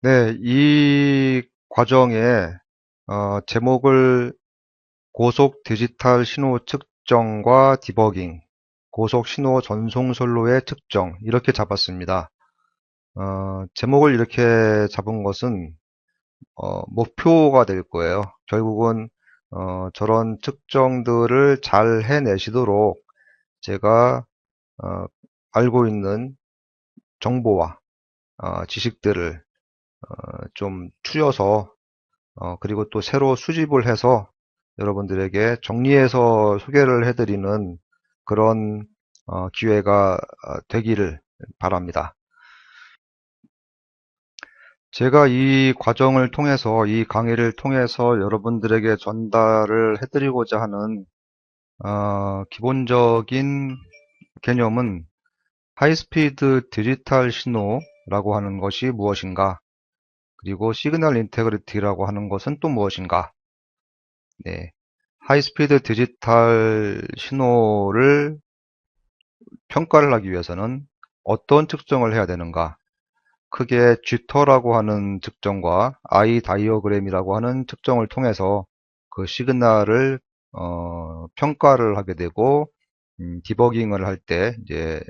네, 이 과정에 제목을 고속 디지털 신호 측정과 디버깅, 고속 신호 전송 선로의 측정 이렇게 잡았습니다. 제목을 이렇게 잡은 것은 목표가 될 거예요. 결국은 저런 측정들을 잘 해내시도록 제가 어, 알고 있는 정보와 지식들을 좀 추려서 그리고 또 새로 수집을 해서 여러분들에게 정리해서 소개를 해드리는 그런 기회가 되기를 바랍니다. 제가 이 과정을 통해서, 이 강의를 통해서 여러분들에게 전달을 해드리고자 하는 기본적인 개념은 하이스피드 디지털 신호라고 하는 것이 무엇인가, 그리고 시그널 인테그리티라고 하는 것은 또 무엇인가. 네. 하이스피드 디지털 신호를 평가를 하기 위해서는 어떤 측정을 해야 되는가? 크게 쥐터라고 하는 측정과 I 다이어그램이라고 하는 측정을 통해서 그 시그널을 평가를 하게 되고, 디버깅을 할 때 이제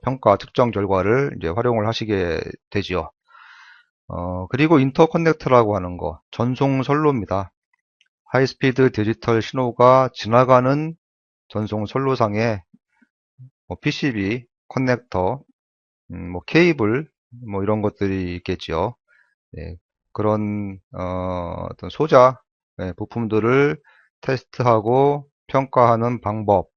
평가 측정 결과를 이제 활용을 하시게 되지요. 그리고 인터커넥트라고 하는 거, 전송 선로입니다. 하이스피드 디지털 신호가 지나가는 전송 선로상에 PCB, 커넥터, 뭐 케이블, 뭐 이런 것들이 있겠지요. 네, 그런 어떤 소자 부품들을 테스트하고 평가하는 방법,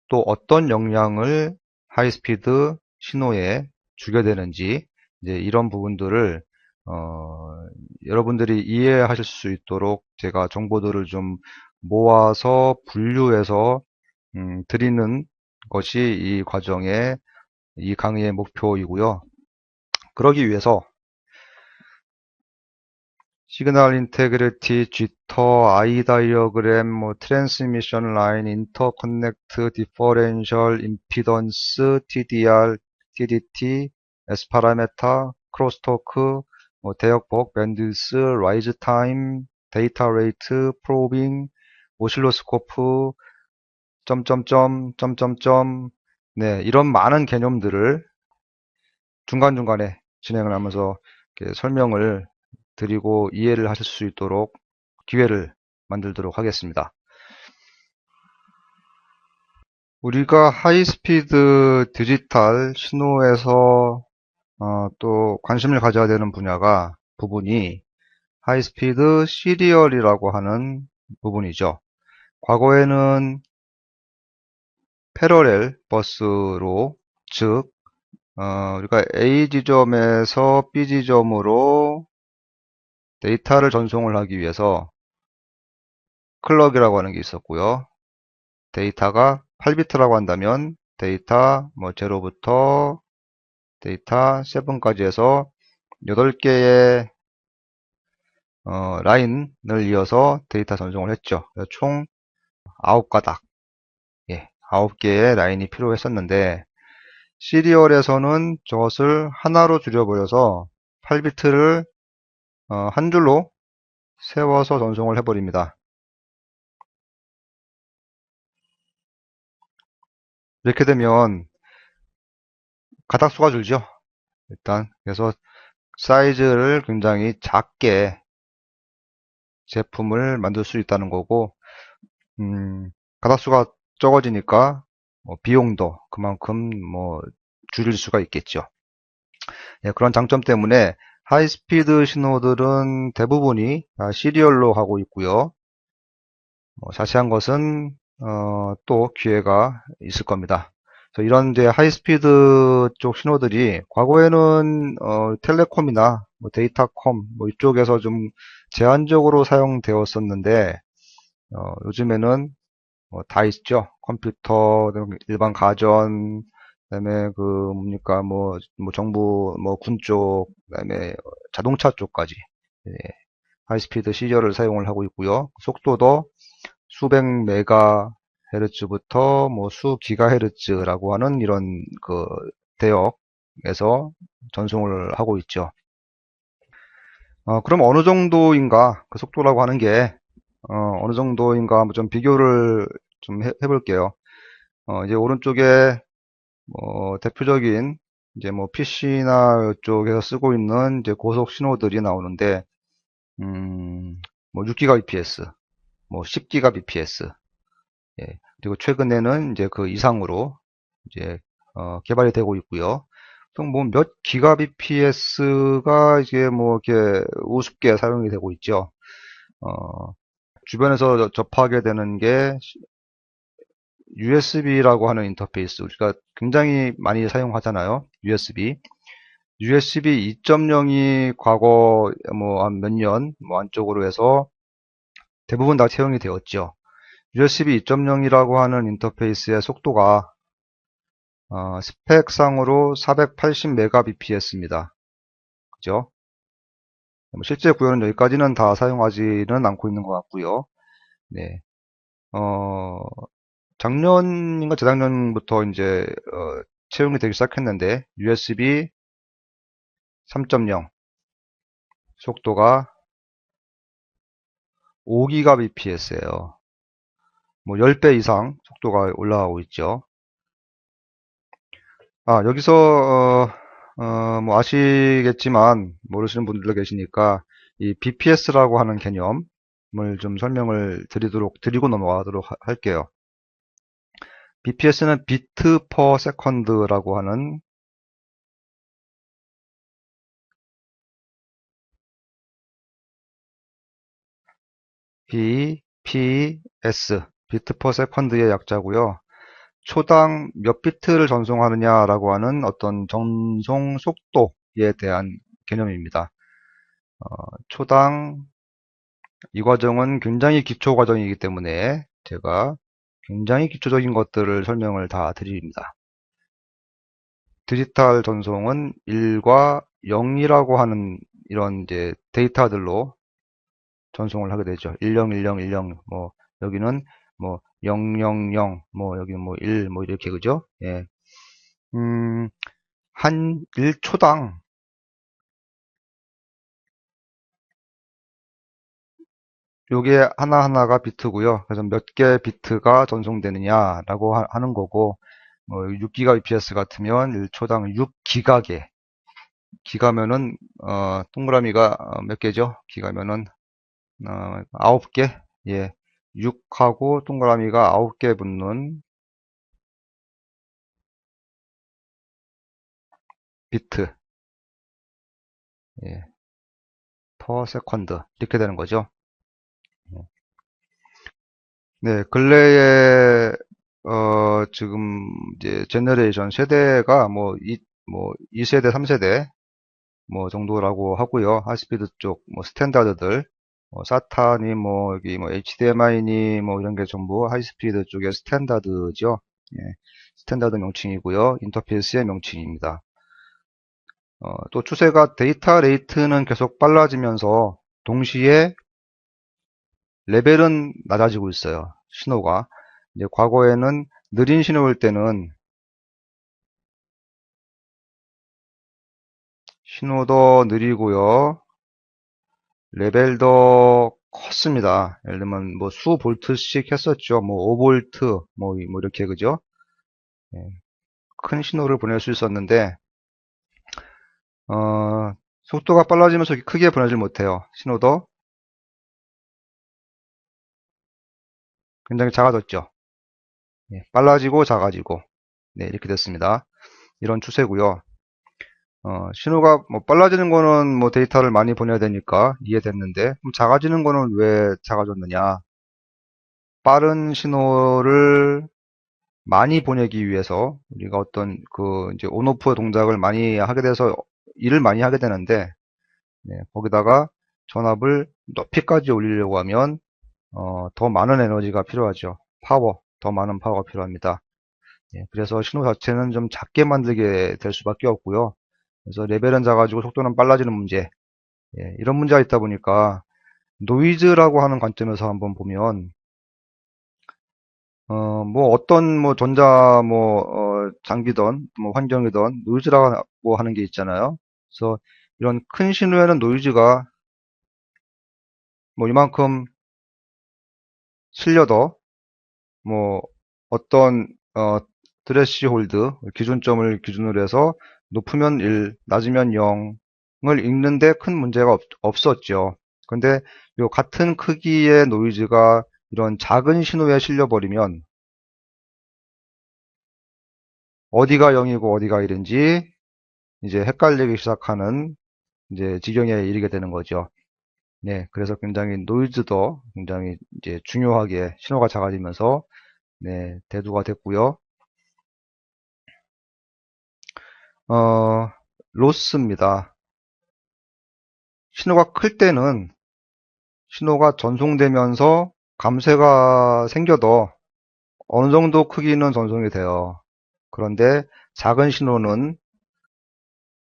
또 어떤 영향을 하이스피드 신호에 주게 되는지, 이제 이런 부분들을 여러분들이 이해하실 수 있도록 제가 정보들을 좀 모아서 분류해서 드리는 것이 이 과정의 이 강의의 목표이고요. 그러기 위해서 시그널 인테그리티, 지터, I 다이어그램, 뭐 트랜스미션 라인, 인터커넥트, 디퍼렌셜, 임피던스, TDR, TDT, S 파라메타, 크로스토크, 뭐 대역폭, 밴드위스, 라이즈 타임, 데이터 레이트, 프로빙, 오실로스코프, 점점점, 점점점, 네, 이런 많은 개념들을 중간중간에 진행을 하면서 이렇게 설명을 드리고 이해를 하실 수 있도록 기회를 만들도록 하겠습니다. 우리가 하이스피드 디지털 신호에서 또 관심을 가져야 되는 부분이 하이스피드 시리얼이라고 하는 부분이죠. 과거에는 패러렐 버스로, 즉 우리가 A 지점에서 B 지점으로 데이터를 전송을 하기 위해서 클럭이라고 하는 게 있었고요. 데이터가 8비트라고 한다면 데이터 뭐 0부터 데이터 7까지 해서 8개의 라인을 이어서 데이터 전송을 했죠. 총 9가닥, 9개의 라인이 필요했었는데, 시리얼에서는 저것을 하나로 줄여버려서 8비트를 한 줄로 세워서 전송을 해버립니다. 이렇게 되면 가닥수가 줄죠. 일단 그래서 사이즈를 굉장히 작게 제품을 만들 수 있다는 거고, 가닥수가 적어지니까 비용도 그만큼 뭐 줄일 수가 있겠죠. 그런 장점 때문에 하이스피드 신호들은 대부분이 시리얼로 하고 있고요. 자세한 것은 또 기회가 있을 겁니다. 이런 이제 하이스피드 쪽 신호들이 과거에는 텔레콤이나 뭐 데이터콤 뭐 이쪽에서 좀 제한적으로 사용되었었는데, 요즘에는 다 있죠. 컴퓨터, 일반 가전, 그다음에 그 뭡니까 뭐 정부 뭐 군 쪽, 그다음에 자동차 쪽까지 하이스피드 시리얼을 사용을 하고 있고요. 속도도 수백 메가헤르츠부터 뭐 수 기가헤르츠라고 하는 이런 그 대역 속도에서 전송을 하고 있죠. 그럼 어느 정도인가, 그 속도라고 하는 게, 어느 정도인가 한번 좀 비교를 좀 해볼게요. 이제 오른쪽에 대표적인 이제 뭐 PC나 이쪽에서 쓰고 있는 이제 고속 신호들이 나오는데, 뭐 6GBps, 뭐 10GBps, 예, 그리고 최근에는 이제 그 이상으로 이제 개발이 되고 있고요. 보통 뭐 몇 기가bps가 이게 뭐 이렇게 우습게 사용이 되고 있죠. 주변에서 접하게 되는 게 USB라고 하는 인터페이스, 우리가 굉장히 많이 사용하잖아요. USB. USB 2.0이 과거 뭐 한 몇 년 뭐 안쪽으로 해서 대부분 다 채용이 되었죠. USB 2.0이라고 하는 인터페이스의 속도가 스펙상으로 480Mbps입니다. 그죠? 실제 구현은 여기까지는 다 사용하지는 않고 있는 것 같고요. 네. 작년인가 재작년부터 이제 채용이 되기 시작했는데 USB 3.0 속도가 5GBps예요. 뭐 10배 이상 속도가 올라가고 있죠. 여기서 뭐 아시겠지만 모르시는 분들도 계시니까 이 bps라고 하는 개념을 좀 설명을 드리고 넘어가도록 할게요. bps는 비트 퍼 세컨드라고 하는 bps, 비트 퍼 세컨드의 약자고요. 초당 몇 비트를 전송하느냐라고 하는 어떤 전송 속도에 대한 개념입니다. 초당, 이 과정은 굉장히 기초 과정이기 때문에 제가 굉장히 기초적인 것들을 설명을 다 드립니다. 디지털 전송은 1과 0이라고 하는 이런 이제 데이터들로 전송을 하게 되죠. 101010, 뭐 여기는 뭐 000, 뭐 여기는 뭐 1, 뭐 이렇게, 그죠? 예. 한 1초당 요게 하나하나가 비트고요. 그래서 몇 개 비트가 전송되느냐라고 하는 거고, 뭐 6GBps 같으면 1초당 6기가개. 기가면은 동그라미가 몇 개죠? 기가면은 9개. 예. 6하고 동그라미가 9개 붙는 비트. 예. 퍼 세컨드. 이렇게 되는 거죠. 네, 근래에 지금 이제 제너레이션 세대가 뭐 2세대, 3세대 뭐 정도라고 하고요. 하이스피드 쪽 뭐 스탠다드들, 사타니 뭐 여기 뭐 HDMI니 뭐 이런 게 전부 하이스피드 쪽의 스탠다드죠. 예, 스탠다드 명칭이고요. 인터페이스의 명칭입니다. 또 추세가 데이터 레이트는 계속 빨라지면서 동시에 레벨은 낮아지고 있어요. 신호가. 이제 과거에는 느린 신호일 때는 신호도 느리고요. 레벨도 컸습니다. 예를 들면 뭐 수 볼트씩 했었죠. 뭐 5볼트 뭐 이렇게, 그죠? 예, 큰 신호를 보낼 수 있었는데 속도가 빨라지면서 크게 보내질 못해요. 신호도 굉장히 작아졌죠. 예, 빨라지고 작아지고, 네, 이렇게 됐습니다. 이런 추세고요. 신호가 뭐 빨라지는 거는 뭐 데이터를 많이 보내야 되니까 이해됐는데, 그럼 작아지는 거는 왜 작아졌느냐? 빠른 신호를 많이 보내기 위해서 우리가 어떤 그 이제 온오프 동작을 많이 하게 돼서 일을 많이 하게 되는데, 네, 거기다가 전압을 높이까지 올리려고 하면 더 많은 에너지가 필요하죠. 더 많은 파워가 필요합니다. 예, 그래서 신호 자체는 좀 작게 만들게 될 수밖에 없고요. 그래서 레벨은 작아지고 속도는 빨라지는 문제, 예, 이런 문제가 있다 보니까 노이즈라고 하는 관점에서 한번 보면 뭐 어떤 뭐 전자 뭐 장비든 뭐 환경이든 노이즈라고 하는 게 있잖아요. 그래서 이런 큰 신호에는 노이즈가 뭐 이만큼 실려도 뭐 어떤 드레시홀드 기준점을 기준으로 해서 높으면 1, 낮으면 0을 읽는데 큰 문제가 없었죠. 근데 요 같은 크기의 노이즈가 이런 작은 신호에 실려버리면 어디가 0이고 어디가 1인지 이제 헷갈리기 시작하는 이제 지경에 이르게 되는 거죠. 네, 그래서 굉장히 노이즈도 굉장히 이제 중요하게 신호가 작아지면서 네, 대두가 됐고요. 로스입니다. 신호가 클 때는 신호가 전송되면서 감쇄가 생겨도 어느 정도 크기는 전송이 돼요. 그런데 작은 신호는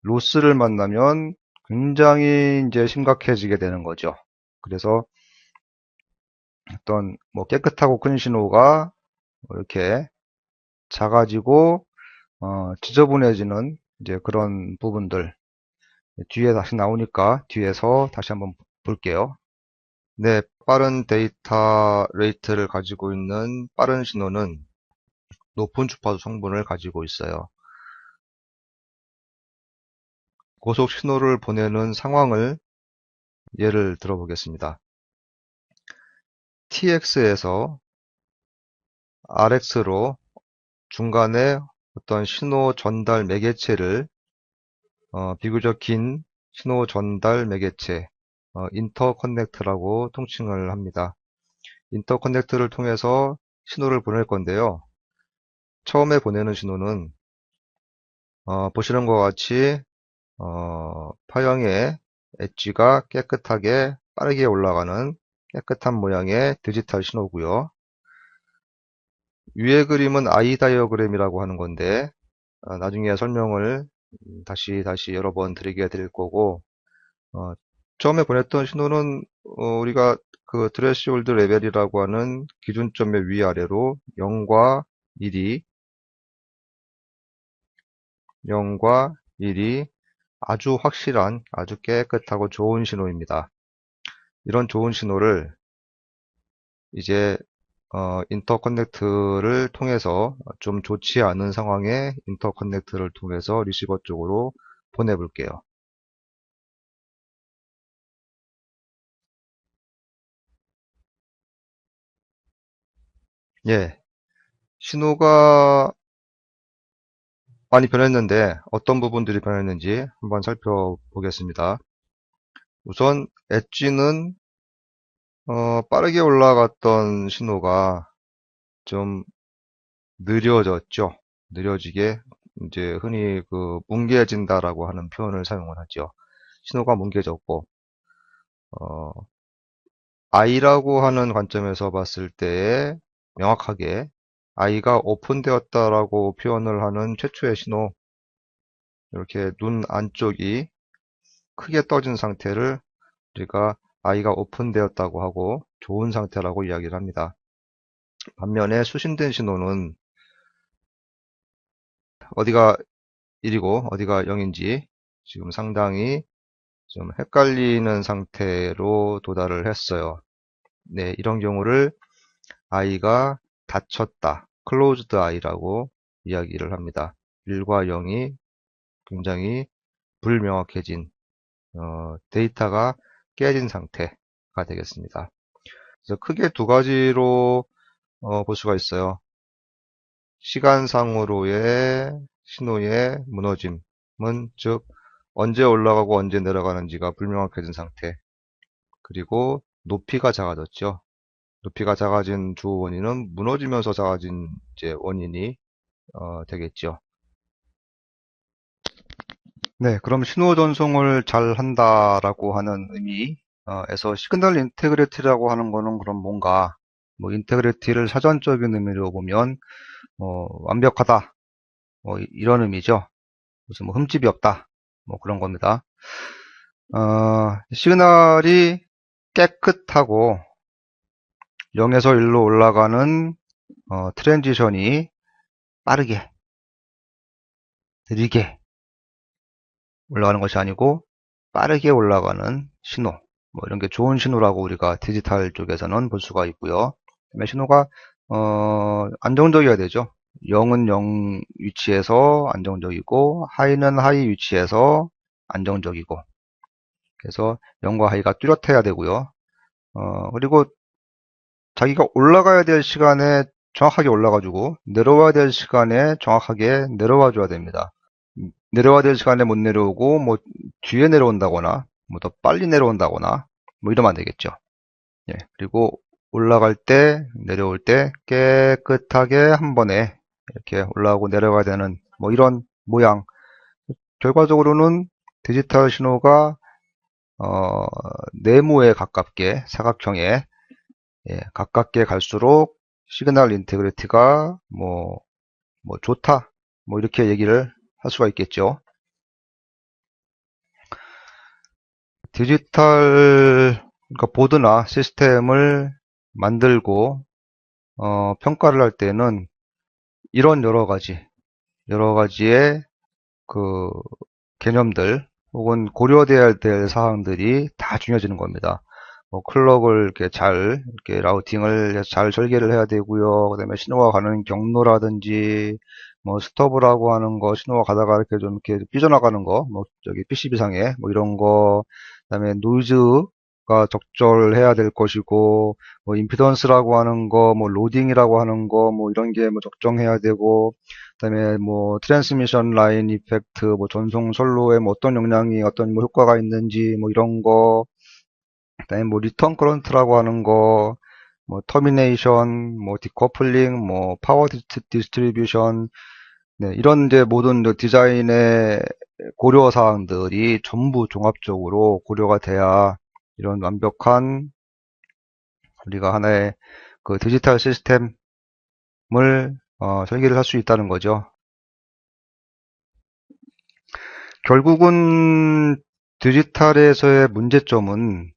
로스를 만나면 굉장히 이제 심각해지게 되는 거죠. 그래서 어떤 뭐 깨끗하고 큰 신호가 이렇게 작아지고 지저분해지는 이제 그런 부분들 뒤에 다시 나오니까 뒤에서 다시 한번 볼게요. 네, 빠른 데이터 레이트를 가지고 있는 빠른 신호는 높은 주파수 성분을 가지고 있어요. 고속 신호를 보내는 상황을 예를 들어 보겠습니다. TX에서 RX로 중간에 어떤 신호 전달 매개체를 비교적 긴 신호 전달 매개체 인터커넥트라고 통칭을 합니다. 인터커넥트를 통해서 신호를 보낼 건데요. 처음에 보내는 신호는 보시는 것 같이 파형의 엣지가 깨끗하게 빠르게 올라가는 깨끗한 모양의 디지털 신호고요. 위의 그림은 I 다이어그램이라고 하는 건데 나중에 설명을 다시 여러 번 드리게 될 거고 처음에 보냈던 신호는 우리가 그 트레시홀드 레벨이라고 하는 기준점의 위아래로 0과 1이 아주 확실한 아주 깨끗하고 좋은 신호입니다. 이런 좋은 신호를 이제 인터커넥트를 통해서 좀 좋지 않은 상황의 인터커넥트를 통해서 리시버 쪽으로 보내볼게요. 예, 신호가 많이 변했는데 어떤 부분들이 변했는지 한번 살펴보겠습니다. 우선 엣지는 빠르게 올라갔던 신호가 좀 느려졌죠. 느려지게 이제 흔히 그 뭉개진다라고 하는 표현을 사용을 하죠. 신호가 뭉개졌고 I라고 하는 관점에서 봤을 때 명확하게 I가 오픈되었다라고 표현을 하는 최초의 신호 이렇게 눈 안쪽이 크게 떠진 상태를 우리가 I가 오픈되었다고 하고 좋은 상태라고 이야기를 합니다. 반면에 수신된 신호는 어디가 1이고 어디가 0인지 지금 상당히 좀 헷갈리는 상태로 도달을 했어요. 네, 이런 경우를 I가 닫혔다, closed I라고 이야기를 합니다. 1과 0이 굉장히 불명확해진 데이터가 깨진 상태가 되겠습니다. 그래서 크게 두 가지로 볼 수가 있어요. 시간상으로의 신호의 무너짐은 즉 언제 올라가고 언제 내려가는지가 불명확해진 상태, 그리고 높이가 작아졌죠. 높이가 작아진 주 원인은 무너지면서 작아진 이제 원인이 되겠죠. 네, 그럼 신호 전송을 잘 한다라고 하는 의미에서 시그널 인테그리티라고 하는 거는 그럼 뭔가 뭐 인테그리티를 사전적인 의미로 보면 완벽하다 이런 의미죠. 무슨 뭐 흠집이 없다 뭐 그런 겁니다. 시그널이 깨끗하고 0에서 1로 올라가는 트랜지션이 빠르게 느리게 올라가는 것이 아니고 빠르게 올라가는 신호, 뭐 이런 게 좋은 신호라고 우리가 디지털 쪽에서는 볼 수가 있고요. 그다음에 신호가 안정적이어야 되죠. 0은 0 위치에서 안정적이고 하이는 하이 위치에서 안정적이고, 그래서 0과 하이가 뚜렷해야 되고요. 그리고 자기가 올라가야 될 시간에 정확하게 올라가주고 내려와야 될 시간에 정확하게 내려와 줘야 됩니다. 내려와야 될 시간에 못 내려오고 뭐 뒤에 내려온다거나 뭐 더 빨리 내려온다거나 뭐 이러면 안 되겠죠. 예, 그리고 올라갈 때 내려올 때 깨끗하게 한 번에 이렇게 올라오고 내려가야 되는 뭐 이런 모양. 결과적으로는 디지털 신호가 네모에 가깝게 사각형에 가깝게 갈수록 시그널 인테그리티가 뭐 좋다, 뭐 이렇게 얘기를 할 수가 있겠죠. 디지털 그러니까 보드나 시스템을 만들고 평가를 할 때는 이런 여러 가지의 그 개념들 혹은 고려돼야 될 사항들이 다 중요해지는 겁니다. 뭐 클럭을 이렇게 라우팅을 해서 잘 설계를 해야 되고요. 그다음에 신호가 가는 경로라든지 뭐 스톱이라고 하는 거, 신호가 가다가 이렇게 좀 이렇게 삐져나가는 거, 뭐 저기 PCB상에 뭐 이런 거, 그다음에 노이즈가 적절해야 될 것이고, 뭐 임피던스라고 하는 거, 뭐 로딩이라고 하는 거, 뭐 이런 게 뭐 적정해야 되고, 그다음에 뭐 트랜스미션 라인 이펙트, 뭐 전송 선로에 뭐 어떤 영향이 어떤 뭐 효과가 있는지 뭐 이런 거, 그다음에 뭐 리턴 커런트라고 하는 거, 뭐 터미네이션, 뭐 디커플링, 뭐 파워 디스트리뷰션, 네, 이런 이제 모든 디자인의 고려 사항들이 전부 종합적으로 고려가 돼야 이런 완벽한 우리가 하나의 그 디지털 시스템을 설계를 할 수 있다는 거죠. 결국은 디지털에서의 문제점은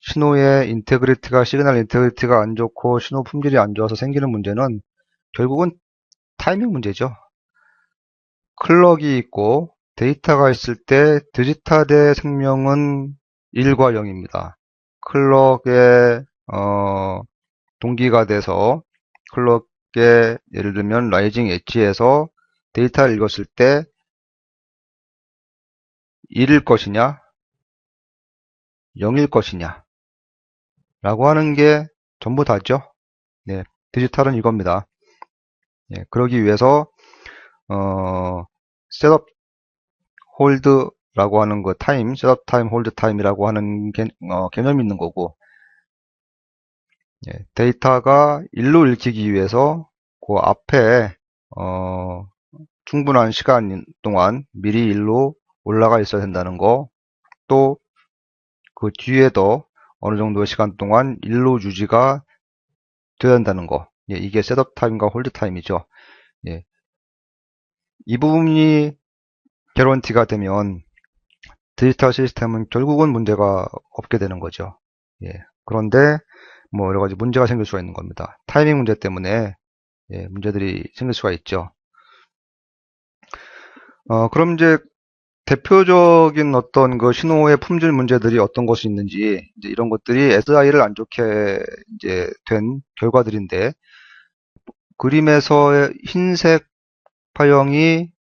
신호의 인테그리티가 시그널 인테그리티가 안 좋고 신호 품질이 안 좋아서 생기는 문제는 결국은 타이밍 문제죠. 클럭이 있고 데이터가 있을 때 디지털의 생명은 1과 0입니다. 클럭에 동기가 돼서 클럭에 예를 들면 라이징 엣지에서 데이터를 읽었을 때 1일 것이냐 0일 것이냐 라고 하는 게 전부 다죠. 네, 디지털은 이겁니다. 그러기 위해서 셋업 홀드라고 하는 거 타임, 셋업 타임, 홀드 타임이라고 하는 개념이 있는 거고, 데이터가 일로 읽히기 위해서 그 앞에 충분한 시간 동안 미리 일로 올라가 있어야 된다는 거, 또 그 뒤에도 어느 정도의 시간 동안 일로 유지가 되어야 된다는 거. 이게 셋업 타임과 홀드 타임이죠. 이 부분이 개런티가 되면 디지털 시스템은 결국은 문제가 없게 되는 거죠. 그런데 뭐 여러 가지 문제가 생길 수가 있는 겁니다. 타이밍 문제 때문에 문제들이 생길 수가 있죠. 그럼 이제 대표적인 어떤 그 신호의 품질 문제들이 어떤 것이 있는지 이제 이런 것들이 SI를 안 좋게 이제 된 결과들인데, 그림에서의 흰색 파형이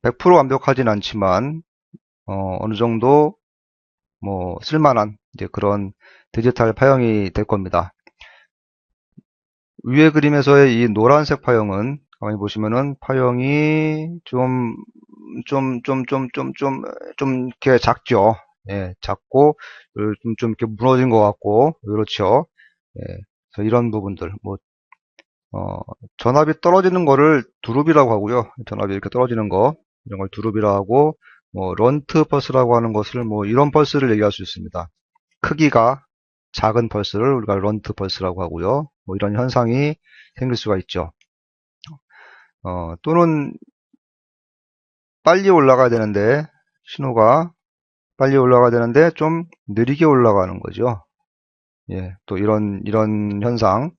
100% 완벽하진 않지만 어느 정도 뭐 쓸만한 이제 그런 디지털 파형이 될 겁니다. 위에 그림에서의 이 노란색 파형은 가만히 보시면은 파형이 좀 이렇게 작죠. 작고 좀 이렇게 무너진 것 같고 그렇죠. 그래서 이런 부분들 뭐 전압이 떨어지는 거를 두릅이라고 하고요. 전압이 이렇게 떨어지는 거 이런 걸 두릅이라고 하고, 뭐 런트 펄스라고 하는 것을 뭐 이런 펄스를 얘기할 수 있습니다. 크기가 작은 펄스를 우리가 런트 펄스라고 하고요. 뭐 이런 현상이 생길 수가 있죠. 또는 빨리 올라가야 되는데 신호가 빨리 올라가야 되는데 좀 느리게 올라가는 거죠. 또 이런 현상.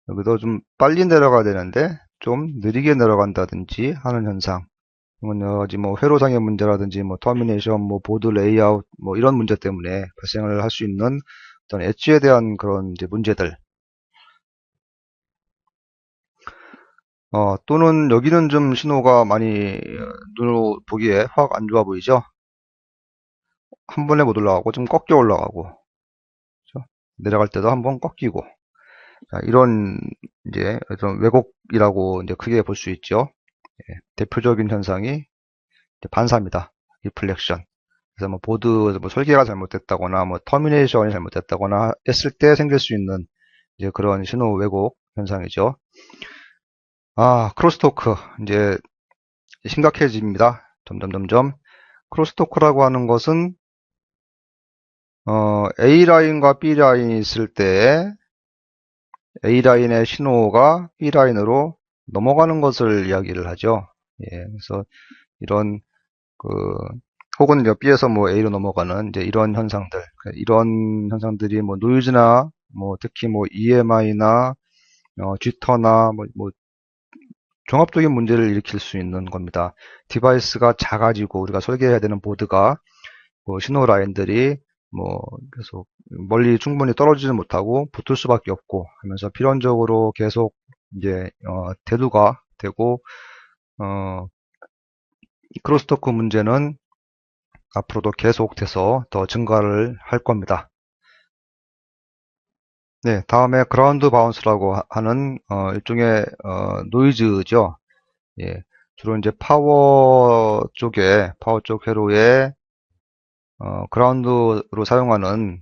여기도 좀 빨리 내려가야 되는데 좀 느리게 내려간다든지 하는 현상. 여러 가지 뭐 회로상의 문제라든지 뭐 터미네이션, 뭐 보드 레이아웃, 뭐 이런 문제 때문에 발생을 할 수 있는 어떤 엣지에 대한 그런 이제 문제들. 또는 여기는 좀 신호가 많이 눈으로 보기에 확 안 좋아 보이죠? 한 번에 못 올라가고 좀 꺾여 올라가고, 그렇죠? 내려갈 때도 한번 꺾이고. 자, 이런 이제 좀 왜곡이라고 이제 크게 볼 수 있죠. 예, 대표적인 현상이 이제 반사입니다. 리플렉션. 그래서 뭐 보드 뭐 설계가 잘못됐다거나 뭐 터미네이션이 잘못됐다거나 했을 때 생길 수 있는 이제 그런 신호 왜곡 현상이죠. 크로스토크 이제 심각해집니다. 점점. 크로스토크라고 하는 것은 A라인과 B라인이 있을 때 A라인의 신호가 B라인으로 넘어가는 것을 이야기를 하죠. 예, 그래서 이런 그 혹은 이제 B에서 뭐 A로 넘어가는 이제 이런 현상들, 이런 현상들이 뭐 노이즈나 뭐 특히 뭐 EMI나 지터나 뭐 종합적인 문제를 일으킬 수 있는 겁니다. 디바이스가 작아지고 우리가 설계해야 되는 보드가 뭐 신호 라인들이 뭐 계속 멀리 충분히 떨어지지 못하고 붙을 수밖에 없고 하면서 필연적으로 계속 이제 대두가 되고 크로스토크 문제는 앞으로도 계속돼서 더 증가를 할 겁니다. 네, 다음에 그라운드 바운스라고 하는 일종의 노이즈죠. 예, 주로 이제 파워 쪽 회로에 그라운드로 사용하는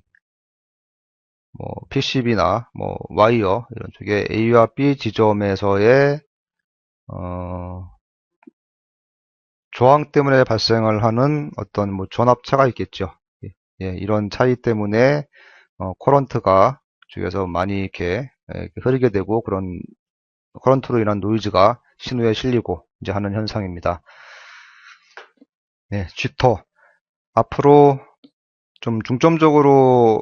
뭐 PCB나 뭐 와이어 이런 쪽에 A와 B 지점에서의 저항 때문에 발생을 하는 어떤 뭐 전압차가 있겠죠. 예, 이런 차이 때문에 커런트가 쪽에서 많이 이렇게 흐르게 되고 그런 커런트로 인한 노이즈가 신호에 실리고 이제 하는 현상입니다. 네, 쥐터 앞으로 좀 중점적으로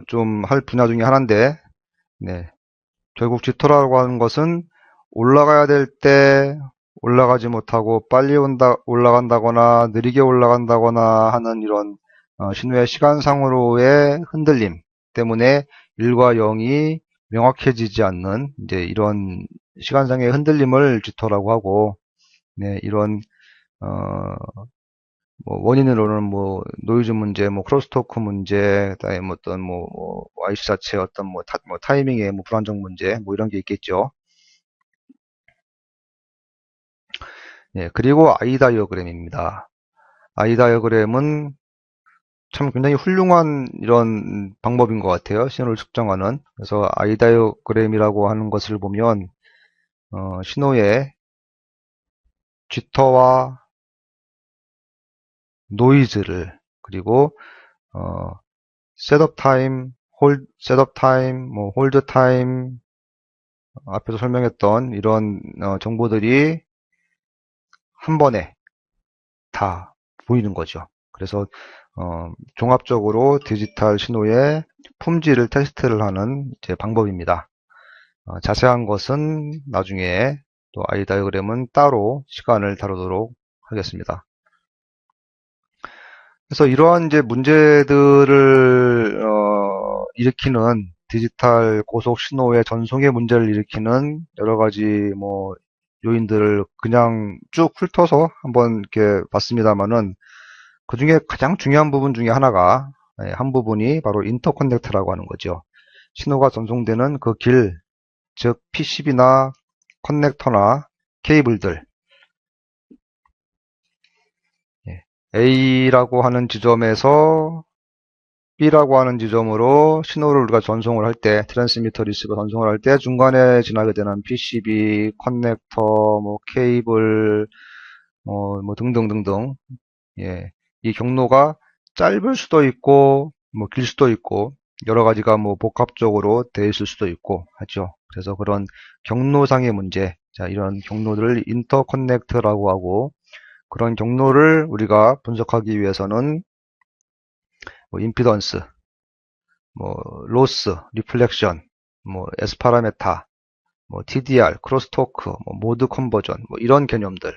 좀 할 분야 중에 하나인데, 네, 결국 쥐터라고 하는 것은 올라가야 될 때 올라가지 못하고 빨리 올라간다거나 느리게 올라간다거나 하는 이런 신호의 시간상으로의 흔들림 때문에 1과 0이 명확해지지 않는 이제 이런 시간상의 흔들림을 쥐터라고 하고, 네, 이런 뭐 원인으로는 뭐 노이즈 문제, 뭐 크로스토크 문제, 그다음에 뭐 어떤 뭐 IC 자체 어떤 뭐 타이밍의 뭐 불안정 문제, 뭐 이런 게 있겠죠. 예, 그리고 I 다이어그램입니다. I 다이어그램은 참 굉장히 훌륭한 이런 방법인 것 같아요. 신호를 측정하는. 그래서 I 다이어그램이라고 하는 것을 보면 신호의 지터와 노이즈를 그리고 셋업 타임, 셋업 타임, 뭐 홀드 타임 앞에서 설명했던 이런 정보들이 한 번에 다 보이는 거죠. 그래서 종합적으로 디지털 신호의 품질을 테스트를 하는 제 방법입니다. 자세한 것은 나중에 또 아이 다이어그램은 따로 시간을 다루도록 하겠습니다. 그래서 이러한 이제 문제들을 일으키는 디지털 고속 신호의 전송의 문제를 일으키는 여러 가지 뭐 요인들을 그냥 쭉 훑어서 한번 이렇게 봤습니다만은 그 중에 가장 중요한 부분 중에 하나가 한 부분이 바로 인터커넥트라고 하는 거죠. 신호가 전송되는 그 길, 즉 PCB나 커넥터나 케이블들, A라고 하는 지점에서 B라고 하는 지점으로 신호를 우리가 전송을 할 때, 트랜스미터 리시버 전송을 할 때 중간에 지나게 되는 PCB, 커넥터, 뭐 케이블, 뭐 등등등등. 예, 이 경로가 짧을 수도 있고, 뭐 길 수도 있고, 여러 가지가 뭐 복합적으로 되어 있을 수도 있고 하죠. 그래서 그런 경로상의 문제, 자, 이런 경로들을 인터커넥트라고 하고, 그런 경로를 우리가 분석하기 위해서는 뭐 임피던스, 뭐 로스, 리플렉션, 뭐 S 파라메타, 뭐 TDR, 크로스토크, 뭐 모드 컨버전, 뭐 이런 개념들,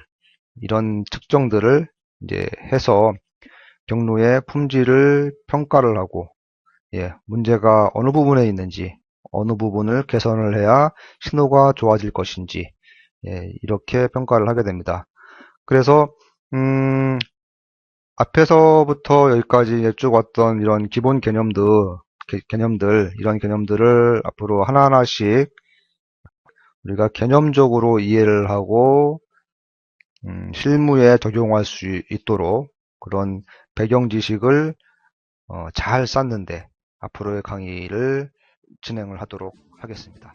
이런 특정들을 이제 해서 경로의 품질을 평가를 하고, 예, 문제가 어느 부분에 있는지, 어느 부분을 개선을 해야 신호가 좋아질 것인지, 예, 이렇게 평가를 하게 됩니다. 그래서 앞에서부터 여기까지 쭉 왔던 이런 기본 개념들, 이런 개념들을 앞으로 하나하나씩 우리가 개념적으로 이해를 하고 실무에 적용할 수 있도록 그런 배경 지식을 잘 쌓는데 앞으로의 강의를 진행을 하도록 하겠습니다.